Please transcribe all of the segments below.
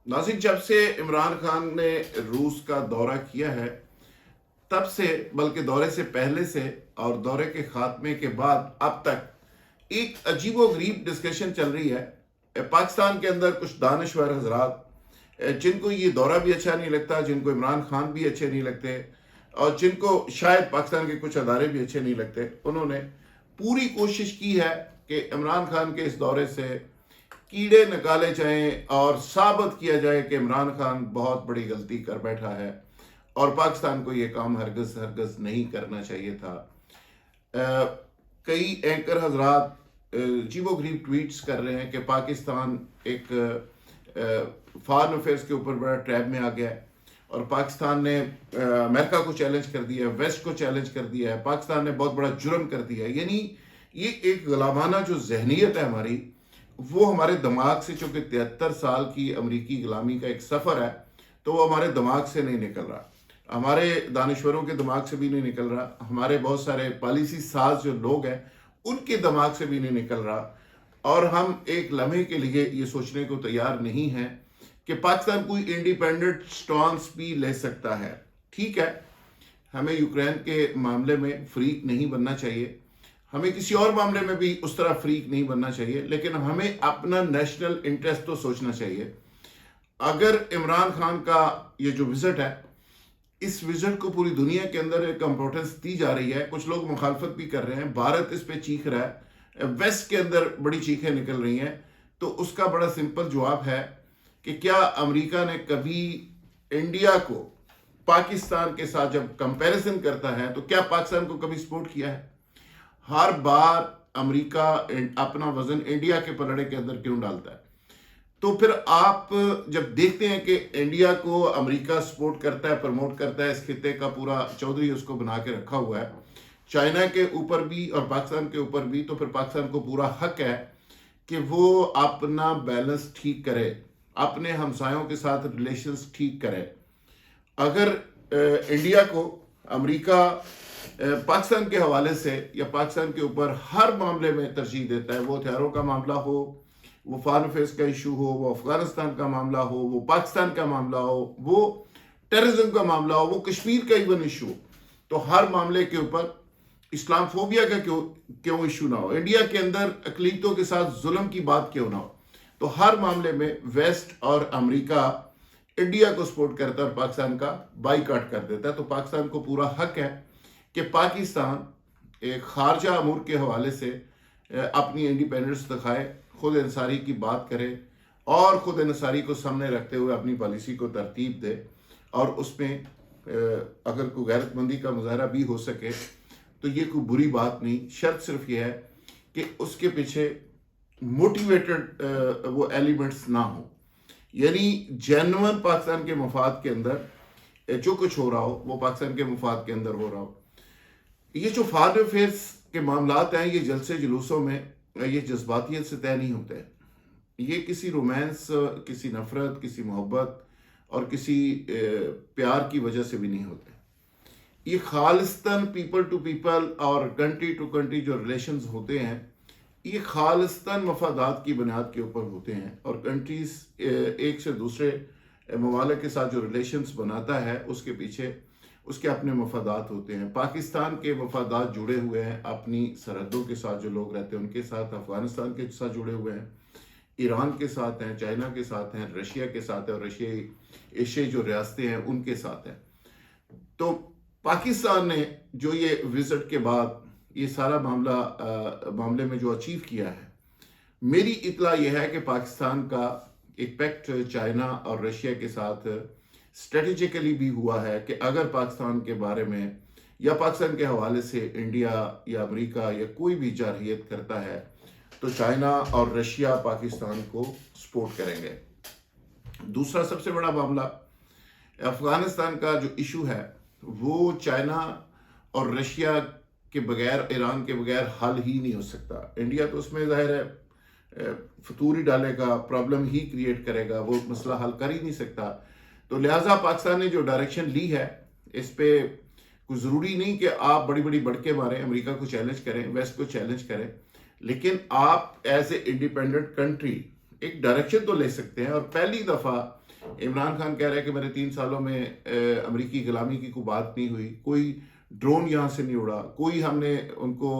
ناظرین، جب سے عمران خان نے روس کا دورہ کیا ہے تب سے، بلکہ دورے سے پہلے سے اور دورے کے خاتمے کے بعد اب تک ایک عجیب و غریب ڈسکشن چل رہی ہے پاکستان کے اندر. کچھ دانشور حضرات جن کو یہ دورہ بھی اچھا نہیں لگتا، جن کو عمران خان بھی اچھے نہیں لگتے، اور جن کو شاید پاکستان کے کچھ ادارے بھی اچھے نہیں لگتے، انہوں نے پوری کوشش کی ہے کہ عمران خان کے اس دورے سے کیڑے نکالے جائیں اور ثابت کیا جائے کہ عمران خان بہت بڑی غلطی کر بیٹھا ہے اور پاکستان کو یہ کام ہرگز ہرگز نہیں کرنا چاہیے تھا. کئی اینکر حضرات عجیب و غریب ٹویٹس کر رہے ہیں کہ پاکستان ایک فارن افیئرس کے اوپر بڑا ٹریب میں آ گیا ہے، اور پاکستان نے امریکہ کو چیلنج کر دیا ہے، ویسٹ کو چیلنج کر دیا ہے، پاکستان نے بہت بڑا جرم کر دیا ہے. یعنی یہ ایک غلامانہ جو ذہنیت ہے ہماری، وہ ہمارے دماغ سے، چونکہ 73 سال کی امریکی غلامی کا ایک سفر ہے، تو وہ ہمارے دماغ سے نہیں نکل رہا، ہمارے دانشوروں کے دماغ سے بھی نہیں نکل رہا، ہمارے بہت سارے پالیسی ساز جو لوگ ہیں ان کے دماغ سے بھی نہیں نکل رہا. اور ہم ایک لمحے کے لیے یہ سوچنے کو تیار نہیں ہیں کہ پاکستان کوئی انڈیپینڈنٹ سٹانس بھی لے سکتا ہے. ٹھیک ہے، ہمیں یوکرین کے معاملے میں فریق نہیں بننا چاہیے، ہمیں کسی اور معاملے میں بھی اس طرح فریق نہیں بننا چاہیے، لیکن ہمیں اپنا نیشنل انٹرسٹ تو سوچنا چاہیے. اگر عمران خان کا یہ جو وزٹ ہے، اس وزٹ کو پوری دنیا کے اندر ایک امپورٹنس دی جا رہی ہے، کچھ لوگ مخالفت بھی کر رہے ہیں، بھارت اس پہ چیخ رہا ہے، ویسٹ کے اندر بڑی چیخیں نکل رہی ہیں، تو اس کا بڑا سمپل جواب ہے کہ کیا امریکہ نے کبھی انڈیا کو پاکستان کے ساتھ جب کمپیریزن کرتا ہے تو کیا پاکستان کو کبھی سپورٹ کیا ہے؟ ہر بار امریکہ اپنا وزن انڈیا کے پلڑے کے اندر کیوں ڈالتا ہے؟ تو پھر آپ جب دیکھتے ہیں کہ انڈیا کو امریکہ سپورٹ کرتا ہے، پروموٹ کرتا ہے، اس خطے کا پورا چودھری اس کو بنا کے رکھا ہوا ہے، چائنا کے اوپر بھی اور پاکستان کے اوپر بھی، تو پھر پاکستان کو پورا حق ہے کہ وہ اپنا بیلنس ٹھیک کرے، اپنے ہمسایوں کے ساتھ ریلیشنز ٹھیک کرے. اگر انڈیا کو امریکہ پاکستان کے حوالے سے یا پاکستان کے اوپر ہر معاملے میں ترجیح دیتا ہے، وہ ہتھیاروں کا معاملہ ہو، وہ فارن افیئرس کا ایشو ہو، وہ افغانستان کا معاملہ ہو، وہ پاکستان کا معاملہ ہو، وہ ٹیررزم کا معاملہ ہو، وہ کشمیر کا ایون ایشو ہو، تو ہر معاملے کے اوپر اسلام فوبیا کا کیوں ایشو نہ ہو، انڈیا کے اندر اقلیتوں کے ساتھ ظلم کی بات کیوں نہ ہو، تو ہر معاملے میں ویسٹ اور امریکہ انڈیا کو سپورٹ کرتا ہے اور پاکستان کا بائی کاٹ کر دیتا ہے. تو پاکستان کو پورا حق ہے کہ پاکستان ایک خارجہ امور کے حوالے سے اپنی انڈیپینڈنس دکھائے، خود انحصاری کی بات کرے، اور خود انحصاری کو سامنے رکھتے ہوئے اپنی پالیسی کو ترتیب دے، اور اس میں اگر کوئی غیرت مندی کا مظاہرہ بھی ہو سکے تو یہ کوئی بری بات نہیں. شرط صرف یہ ہے کہ اس کے پیچھے موٹیویٹڈ وہ ایلیمنٹس نہ ہوں، یعنی جینوئن پاکستان کے مفاد کے اندر جو کچھ ہو رہا ہو وہ پاکستان کے مفاد کے اندر ہو رہا ہو. یہ جو فارن افیئرس کے معاملات ہیں، یہ جلسے جلوسوں میں یہ جذباتیت سے طے نہیں ہوتے، یہ کسی رومانس، کسی نفرت، کسی محبت اور کسی پیار کی وجہ سے بھی نہیں ہوتے. یہ خالصتاً پیپل ٹو پیپل اور کنٹری ٹو کنٹری جو ریلیشنز ہوتے ہیں، یہ خالصتاً مفادات کی بنیاد کے اوپر ہوتے ہیں، اور کنٹریز ایک سے دوسرے ممالک کے ساتھ جو ریلیشنز بناتا ہے اس کے پیچھے اس کے اپنے مفادات ہوتے ہیں. پاکستان کے مفادات جڑے ہوئے ہیں اپنی سرحدوں کے ساتھ، جو لوگ رہتے ہیں ان کے ساتھ، افغانستان کے ساتھ جڑے ہوئے ہیں، ایران کے ساتھ ہیں، چائنا کے ساتھ ہیں، رشیا کے ساتھ ہیں، اور ایشیائی جو ریاستیں ہیں ان کے ساتھ ہیں. تو پاکستان نے جو یہ وزٹ کے بعد یہ سارا معاملے میں جو اچیو کیا ہے، میری اطلاع یہ ہے کہ پاکستان کا ایک پیکٹ چائنا اور رشیا کے ساتھ اسٹریٹجیکلی بھی ہوا ہے کہ اگر پاکستان کے بارے میں یا پاکستان کے حوالے سے انڈیا یا امریکہ یا کوئی بھی جارحیت کرتا ہے تو چائنا اور رشیا پاکستان کو سپورٹ کریں گے. دوسرا سب سے بڑا معاملہ افغانستان کا جو ایشو ہے، وہ چائنا اور رشیا کے بغیر، ایران کے بغیر حل ہی نہیں ہو سکتا. انڈیا تو اس میں ظاہر ہے فطور ہی ڈالے گا، پرابلم ہی کریٹ کرے گا، وہ مسئلہ حل کر ہی نہیں سکتا. تو لہٰذا پاکستان نے جو ڈائریکشن لی ہے اس پہ کوئی ضروری نہیں کہ آپ بڑی بڑی بڑکے ماریں، امریکہ کو چیلنج کریں، ویسٹ کو چیلنج کریں، لیکن آپ ایز اے انڈیپینڈنٹ کنٹری ایک ڈائریکشن تو لے سکتے ہیں. اور پہلی دفعہ عمران خان کہہ رہا ہے کہ میرے 3 سالوں میں امریکی غلامی کی کوئی بات نہیں ہوئی، کوئی ڈرون یہاں سے نہیں اڑا، کوئی ہم نے ان کو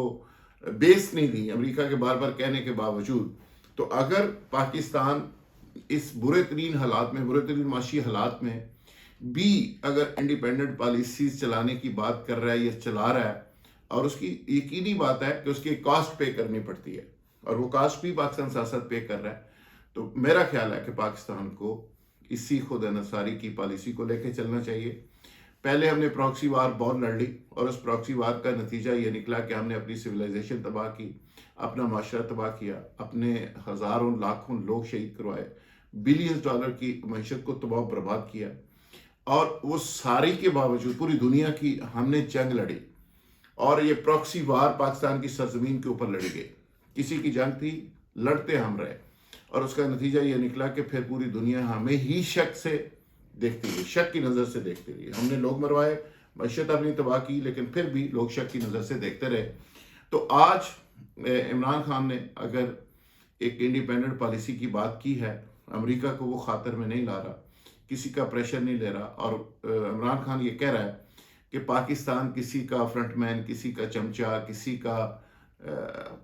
بیس نہیں دی امریکہ کے بار بار کہنے کے باوجود۔ تو اگر پاکستان اس برے ترین حالات میں، برے ترین معاشی حالات میں بھی اگر انڈیپینڈنٹ پالیسیز چلانے کی بات کر رہا ہے یا چلا رہا ہے، اور اس کی یقینی بات ہے کہ اس کی کاسٹ پے کرنی پڑتی ہے، اور وہ کاسٹ بھی پاکستان سیاست پے کر رہا ہے، تو میرا خیال ہے کہ پاکستان کو اسی خود انحصاری کی پالیسی کو لے کے چلنا چاہیے۔ پہلے ہم نے پراکسی وار بہت لڑ لی، اور اس پراکسی وار کا نتیجہ یہ نکلا کہ ہم نے اپنی سویلائزیشن تباہ کی، اپنا معاشرہ تباہ کیا، اپنے ہزاروں لاکھوں لوگ شہید کروائے، بلینز ڈالر کی معیشت کو تباہ و برباد کیا، اور وہ ساری کے باوجود پوری دنیا کی ہم نے جنگ لڑی، اور یہ پراکسی وار پاکستان کی سرزمین کے اوپر لڑی گئی، کسی کی جنگ تھی، لڑتے ہم رہے، اور اس کا نتیجہ یہ نکلا کہ پھر پوری دنیا ہمیں ہی شک سے دیکھتی رہی، شک کی نظر سے دیکھتی رہی۔ ہم نے لوگ مروائے، معیشت اپنی تباہ کی، لیکن پھر بھی لوگ شک کی نظر سے دیکھتے رہے۔ تو آج عمران خان نے اگر ایک انڈیپینڈنٹ پالیسی کی بات کی ہے، امریکہ کو وہ خاطر میں نہیں لا رہا، کسی کا پریشر نہیں لے رہا، اور عمران خان یہ کہہ رہا ہے کہ پاکستان کسی کا فرنٹ مین، کسی کا چمچہ، کسی کا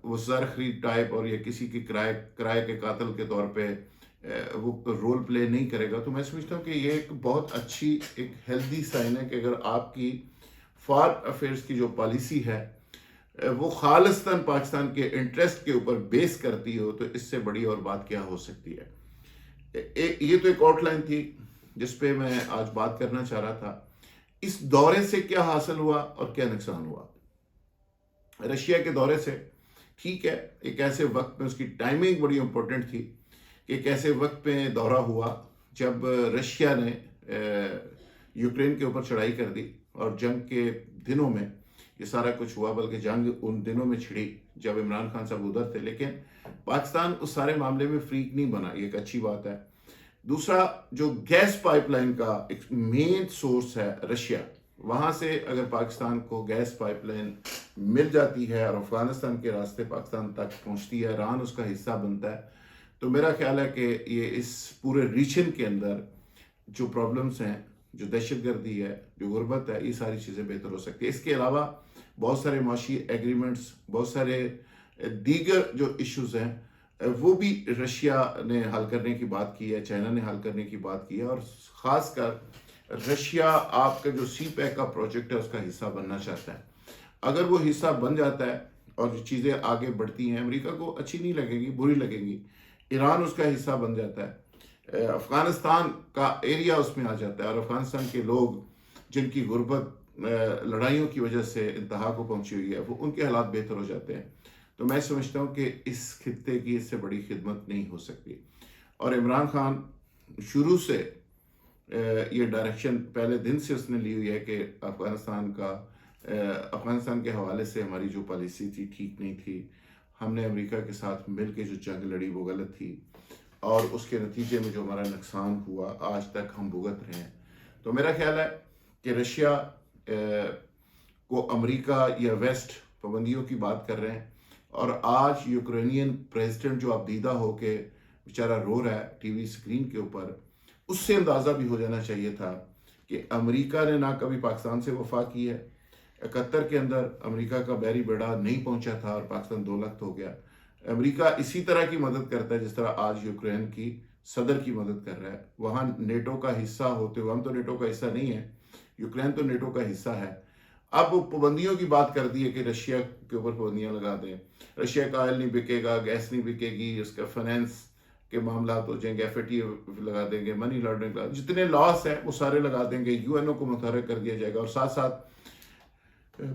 وہ زرخری ٹائپ، اور یہ کسی کی کرائے کے قاتل کے طور پہ وہ رول پلے نہیں کرے گا، تو میں سمجھتا ہوں کہ یہ ایک بہت اچھی، ایک ہیلدی سائن ہے کہ اگر آپ کی فارن افیئرس کی جو پالیسی ہے وہ خالصتاً پاکستان کے انٹرسٹ کے اوپر بیس کرتی ہو، تو اس سے بڑی اور بات کیا ہو سکتی ہے۔ یہ تو ایک آؤٹ لائن تھی جس پہ میں آج بات کرنا چاہ رہا تھا۔ اس دورے سے کیا حاصل ہوا اور کیا نقصان ہوا؟ رشیا کے دورے سے، ٹھیک ہے، ایک ایسے وقت میں اس کی ٹائمنگ بڑی امپورٹنٹ تھی کہ ایک ایسے وقت پہ دورہ ہوا جب رشیا نے یوکرین کے اوپر چڑھائی کر دی، اور جنگ کے دنوں میں یہ سارا کچھ ہوا، بلکہ جنگ ان دنوں میں چھڑی جب عمران خان صاحب ادھر تھے، لیکن پاکستان اس سارے معاملے میں فریق نہیں بنا، یہ ایک اچھی بات ہے۔ دوسرا، جو گیس پائپ لائن کا ایک مین سورس ہے رشیا، وہاں سے اگر پاکستان کو گیس پائپ لائن مل جاتی ہے اور افغانستان کے راستے پاکستان تک پہنچتی ہے، ایران اس کا حصہ بنتا ہے، تو میرا خیال ہے کہ یہ اس پورے ریجن کے اندر جو پرابلمز ہیں، جو دہشت گردی ہے، جو غربت ہے، یہ ساری چیزیں بہتر ہو سکتی ہے۔ اس کے علاوہ بہت سارے معاشی ایگریمنٹس، بہت سارے دیگر جو ایشوز ہیں وہ بھی رشیا نے حل کرنے کی بات کی ہے، چائنا نے حل کرنے کی بات کی ہے، اور خاص کر رشیا آپ کا جو سی پیک کا پروجیکٹ ہے اس کا حصہ بننا چاہتا ہے۔ اگر وہ حصہ بن جاتا ہے اور جو چیزیں آگے بڑھتی ہیں، امریکہ کو اچھی نہیں لگے گی، بری لگیں گی، ایران اس کا حصہ بن جاتا ہے، افغانستان کا ایریا اس میں آ جاتا ہے، اور افغانستان کے لوگ جن کی غربت لڑائیوں کی وجہ سے انتہا کو پہنچی ہوئی ہے، وہ ان کے حالات بہتر ہو جاتے ہیں۔ تو میں سمجھتا ہوں کہ اس خطے کی اس سے بڑی خدمت نہیں ہو سکتی، اور عمران خان شروع سے یہ ڈائریکشن پہلے دن سے اس نے لی ہوئی ہے کہ افغانستان کے حوالے سے ہماری جو پالیسی تھی ٹھیک نہیں تھی، ہم نے امریکہ کے ساتھ مل کے جو جنگ لڑی وہ غلط تھی، اور اس کے نتیجے میں جو ہمارا نقصان ہوا آج تک ہم بھگت رہے ہیں۔ تو میرا خیال ہے کہ رشیا کو امریکہ یا ویسٹ پابندیوں کی بات کر رہے ہیں، اور آج یوکرینین پریزیڈنٹ جو اب دیدہ ہو کے بیچارہ رو رہا ہے ٹی وی سکرین کے اوپر، اس سے اندازہ بھی ہو جانا چاہیے تھا کہ امریکہ نے نہ کبھی پاکستان سے وفا کی ہے۔ 71 کے اندر امریکہ کا بحری بیڑا نہیں پہنچا تھا اور پاکستان 2 لخت ہو گیا۔ امریکہ اسی طرح کی مدد کرتا ہے جس طرح آج یوکرین کی صدر کی مدد کر رہا ہے، وہاں نیٹو کا حصہ ہوتے ہوئے، ہم تو نیٹو کا حصہ نہیں ہے، یوکرین تو نیٹو کا حصہ ہے۔ اب وہ پابندیوں کی بات کر دی ہے کہ رشیا کے اوپر پابندیاں لگا دیں، رشیا کا آئل نہیں بکے گا، گیس نہیں بکے گی، اس کا فائنینس کے معاملات ہو جائیں گے، FATF لگا دیں گے، منی لانڈرنگ لگا، جتنے لاس ہیں وہ سارے لگا دیں گے، UN کو متحرک کر دیا جائے گا، اور ساتھ ساتھ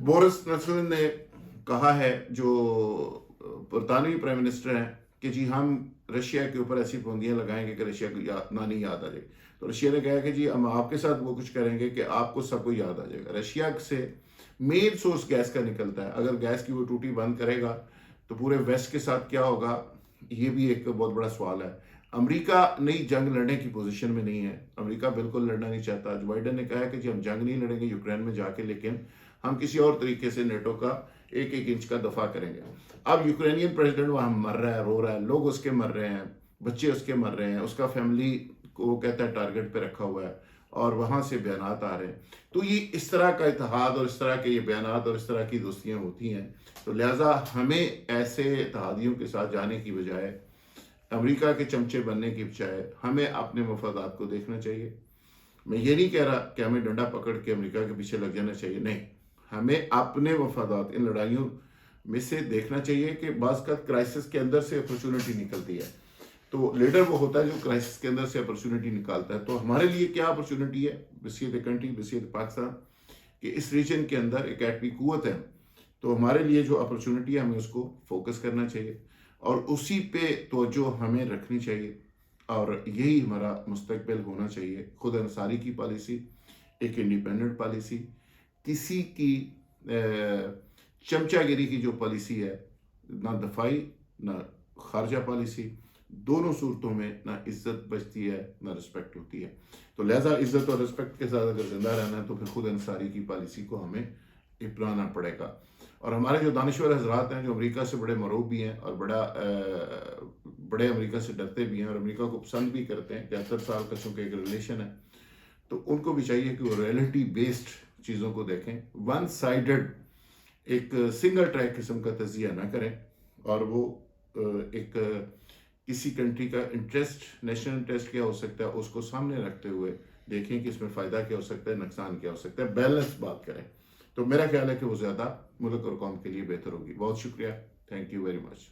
بورس جانسن نے کہا ہے جو برطانوی پرائم منسٹر ہیں کہ جی ہم رشیا کے اوپر ایسی پابندیاں لگائیں گے کہ رشیا کو نانی یاد آ جائے۔ تو رشیا نے کہا کہ جی ہم آپ کے ساتھ وہ کچھ کریں گے کہ آپ کو سب کو یاد آ جائے گا۔ رشیا سے مین سورس گیس کا نکلتا ہے، اگر گیس کی وہ ٹوٹی بند کرے گا تو پورے ویسٹ کے ساتھ کیا ہوگا، یہ بھی ایک بہت بڑا سوال ہے۔ امریکہ نئی جنگ لڑنے کی پوزیشن میں نہیں ہے، امریکہ بالکل لڑنا نہیں چاہتا۔ جو بائیڈن نے کہا ہے کہ جی ہم جنگ نہیں لڑیں گے یوکرین میں جا کے، لیکن ہم کسی اور طریقے سے نیٹو کا 1-1 انچ کا دفاع کریں گے۔ اب یوکرینین پریزیڈنٹ وہاں مر رہا ہے، رو رہا ہے، لوگ اس کے مر رہے ہیں، بچے اس کے مر رہے ہیں، اس کا فیملی کو وہ کہتا ہے ٹارگٹ پہ رکھا ہوا ہے اور وہاں سے بیانات آ رہے ہیں. تو یہ اس طرح کا اتحاد اور اس طرح کے یہ بیانات اور اس طرح کی دوستیاں ہوتی ہیں. تو لہٰذا ہمیں ایسے اتحادیوں کے ساتھ جانے کی بجائے، امریکہ کے چمچے بننے کی بجائے، ہمیں اپنے مفادات کو دیکھنا چاہیے. میں یہ نہیں کہہ رہا کہ ہمیں ڈنڈا پکڑ کے امریکہ کے پیچھے لگ جانا چاہیے، نہیں، ہمیں اپنے مفادات ان لڑائیوں میں سے دیکھنا چاہیے کہ بعض کا کرائسس کے اندر سے اپرچونٹی نکلتی ہے. تو لیڈر وہ ہوتا ہے جو کرائسس کے اندر سے اپرچونٹی نکالتا ہے. تو ہمارے لیے کیا اپرچونٹی ہے بحیثیت کنٹری، بحیثیت پاکستان کہ اس ریجن کے اندر ایک ایٹمی قوت ہے. تو ہمارے لیے جو اپرچونٹی ہے ہمیں اس کو فوکس کرنا چاہیے اور اسی پہ توجہ ہمیں رکھنی چاہیے، اور یہی ہمارا مستقبل ہونا چاہیے. خود انصاری کی پالیسی ایک انڈیپینڈنٹ پالیسی، کسی کی چمچہ گیری کی جو پالیسی ہے، نہ دفاعی نہ خارجہ پالیسی، دونوں صورتوں میں نہ عزت بچتی ہے نہ رسپیکٹ ہوتی ہے. تو لہٰذا عزت اور رسپیکٹ کے ساتھ اگر زندہ رہنا ہے تو پھر خود انصاری کی پالیسی کو ہمیں اپنانا پڑے گا. اور ہمارے جو دانشور حضرات ہیں جو امریکہ سے بڑے مرعوب بھی ہیں اور بڑے امریکہ سے ڈرتے بھی ہیں اور امریکہ کو پسند بھی کرتے ہیں، 73 سال کا چونکہ ایک ریلیشن ہے، تو ان کو بھی چاہیے کہ وہ ریئلٹی بیسڈ چیزوں کو دیکھیں، ون سائیڈڈ ایک سنگل ٹریک قسم کا تجزیہ نہ کریں، اور وہ ایک کسی کنٹری کا انٹرسٹ، نیشنل انٹرسٹ کیا ہو سکتا ہے اس کو سامنے رکھتے ہوئے دیکھیں کہ اس میں فائدہ کیا ہو سکتا ہے، نقصان کیا ہو سکتا ہے، بیلنس بات کریں. تو میرا خیال ہے کہ وہ زیادہ ملک اور قوم کے لیے بہتر ہوگی. بہت شکریہ. Thank you very much.